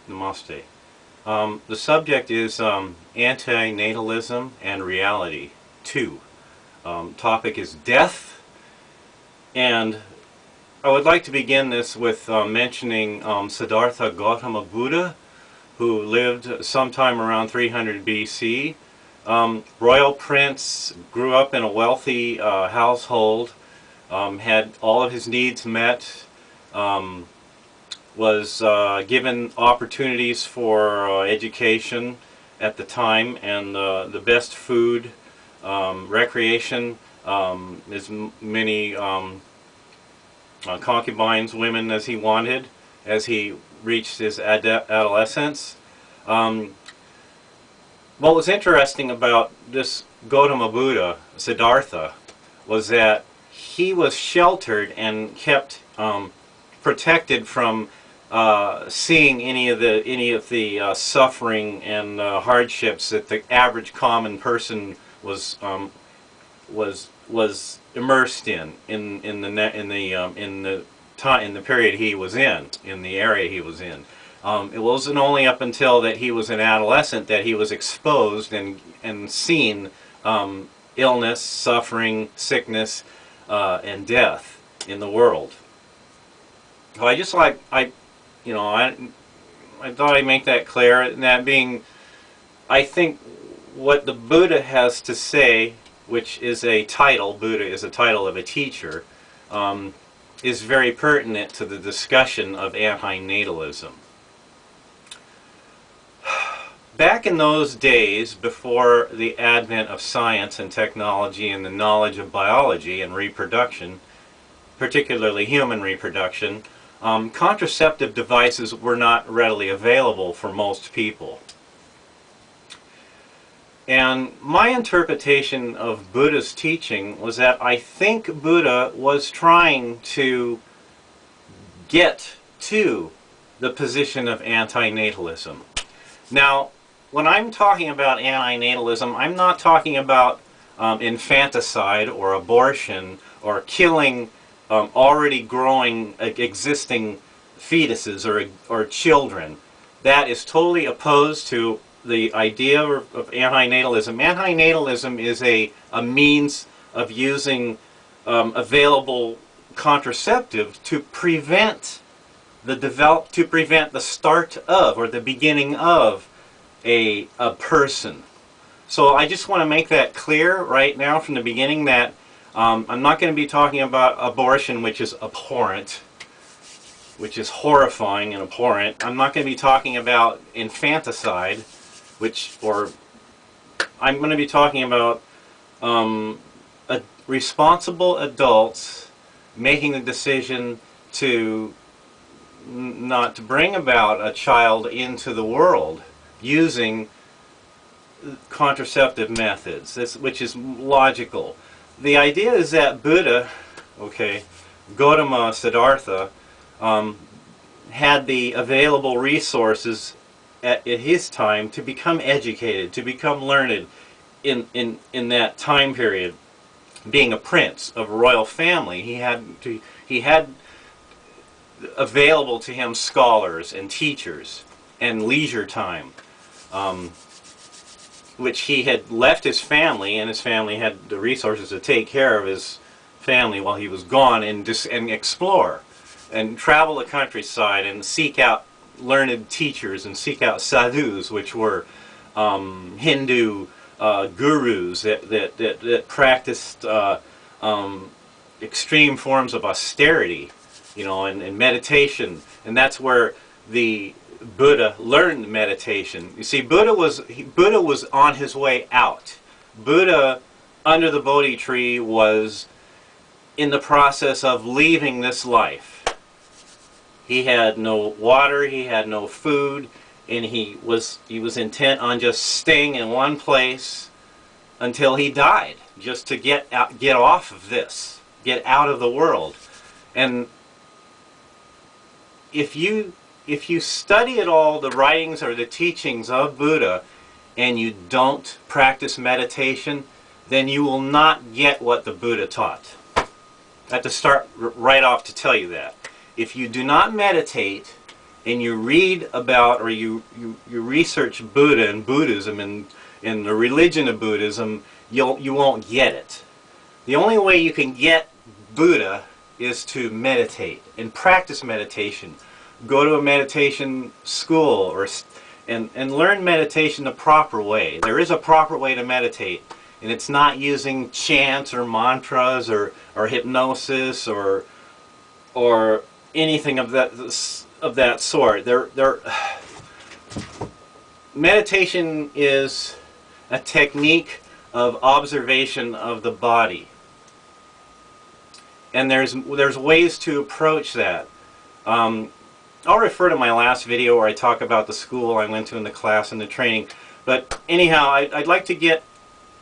Namaste. The subject is antinatalism and reality 2. Topic is death, and I would like to begin this with mentioning Siddhartha Gautama Buddha, who lived sometime around 300 BC. Royal prince, grew up in a wealthy household, had all of his needs met, was given opportunities for education at the time, and the best food, recreation, as many concubines, women as he wanted, as he reached his adolescence. What was interesting about this Gautama Buddha, Siddhartha, was that he was sheltered and kept protected from seeing any of the suffering and hardships that the average common person was immersed in the period he was in the area he was in. It wasn't only up until that he was an adolescent that he was exposed and seen illness, suffering, sickness, and death in the world. So I thought I'd make that clear, and that being, I think what the Buddha has to say, which is a title, Buddha is a title of a teacher, is very pertinent to the discussion of antinatalism. Back in those days, before the advent of science and technology and the knowledge of biology and reproduction, particularly human reproduction, contraceptive devices were not readily available for most people. And my interpretation of Buddha's teaching was that I think Buddha was trying to get to the position of antinatalism. Now, when I'm talking about antinatalism, I'm not talking about infanticide or abortion or killing already growing, existing fetuses or children. That is totally opposed to the idea of antinatalism. Antinatalism is a means of using available contraceptives to prevent the start of or the beginning of a person. So I just want to make that clear right now from the beginning that I'm not going to be talking about abortion, which is abhorrent, which is horrifying and abhorrent. I'm not going to be talking about infanticide, I'm going to be talking about responsible adults making the decision to not to bring about a child into the world using contraceptive methods, which is logical. The idea is that Buddha, Gautama Siddhartha, had the available resources at his time to become educated, to become learned in that time period. Being a prince of a royal family, he had available to him scholars and teachers and leisure time, which he had left his family, and his family had the resources to take care of his family while he was gone and explore and travel the countryside and seek out learned teachers and seek out sadhus, which were Hindu gurus that practiced extreme forms of austerity, and meditation, and that's where the Buddha learned meditation. You see, Buddha was on his way out. Buddha, under the Bodhi tree, was in the process of leaving this life. He had no water, he had no food, and he was intent on just staying in one place until he died, just to get off of this, get out of the world. And if you study at all the writings or the teachings of Buddha and you don't practice meditation, then you will not get what the Buddha taught. I have to start right off to tell you that. If you do not meditate and you read about, or you research Buddha and Buddhism and the religion of Buddhism, you won't get it. The only way you can get Buddha is to meditate and practice meditation. Go to a meditation school and learn meditation the proper way. There is a proper way to meditate, and it's not using chants or mantras or hypnosis or anything of that sort. Meditation is a technique of observation of the body, and there's ways to approach that. I'll refer to my last video where I talk about the school I went to in the class and the training. But anyhow, I'd like to get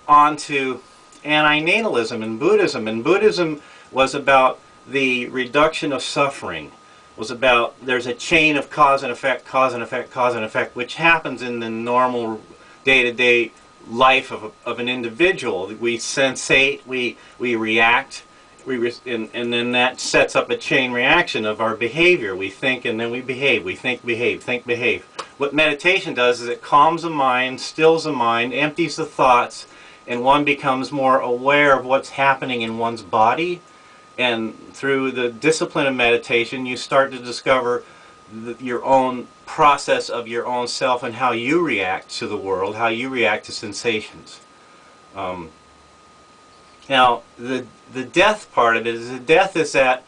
on to antinatalism in Buddhism. And Buddhism was about the reduction of suffering. It was about, there's a chain of cause and effect, cause and effect, cause and effect, which happens in the normal day-to-day life of an individual. We sensate, we react. And then that sets up a chain reaction of our behavior. We think and then we behave. We think, behave, think, behave. What meditation does is it calms the mind, stills the mind, empties the thoughts, and one becomes more aware of what's happening in one's body. And through the discipline of meditation, you start to discover your own process of your own self and how you react to the world, how you react to sensations. Now, the death part of it is, the death is that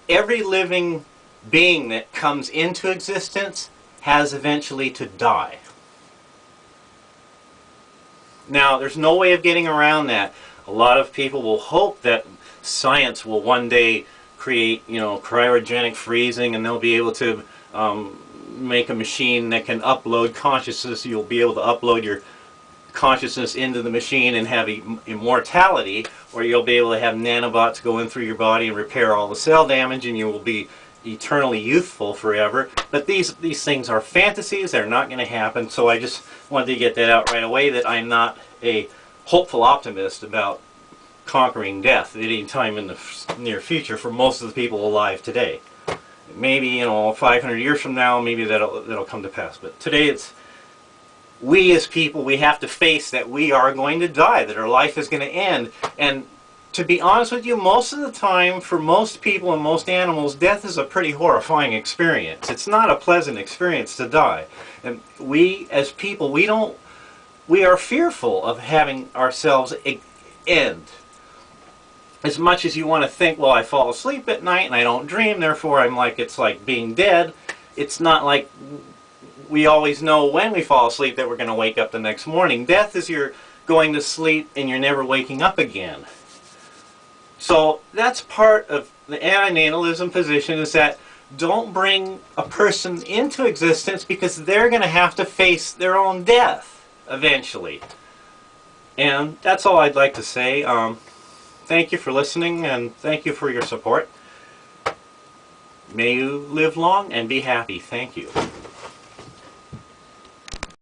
every living being that comes into existence has eventually to die. Now, there's no way of getting around that. A lot of people will hope that science will one day create, cryogenic freezing, and they'll be able to make a machine that can upload consciousness. You'll be able to upload your consciousness into the machine and have immortality, or you'll be able to have nanobots go in through your body and repair all the cell damage, and you will be eternally youthful forever. But these things are fantasies. They're not going to happen. So I just wanted to get that out right away, that I'm not a hopeful optimist about conquering death at any time in the near future for most of the people alive today. Maybe 500 years from now, maybe that'll come to pass. But today, we as people, we have to face that we are going to die, that our life is going to end. And to be honest with you, most of the time, for most people and most animals, death is a pretty horrifying experience. It's not a pleasant experience to die. And we as people, we are fearful of having ourselves end. As much as you want to think, well, I fall asleep at night and I don't dream, therefore it's like being dead. It's not like we always know when we fall asleep that we're going to wake up the next morning. Death is you're going to sleep and you're never waking up again. So that's part of the antinatalism position, is that don't bring a person into existence, because they're going to have to face their own death eventually. And that's all I'd like to say. Thank you for listening, and thank you for your support. May you live long and be happy. Thank you.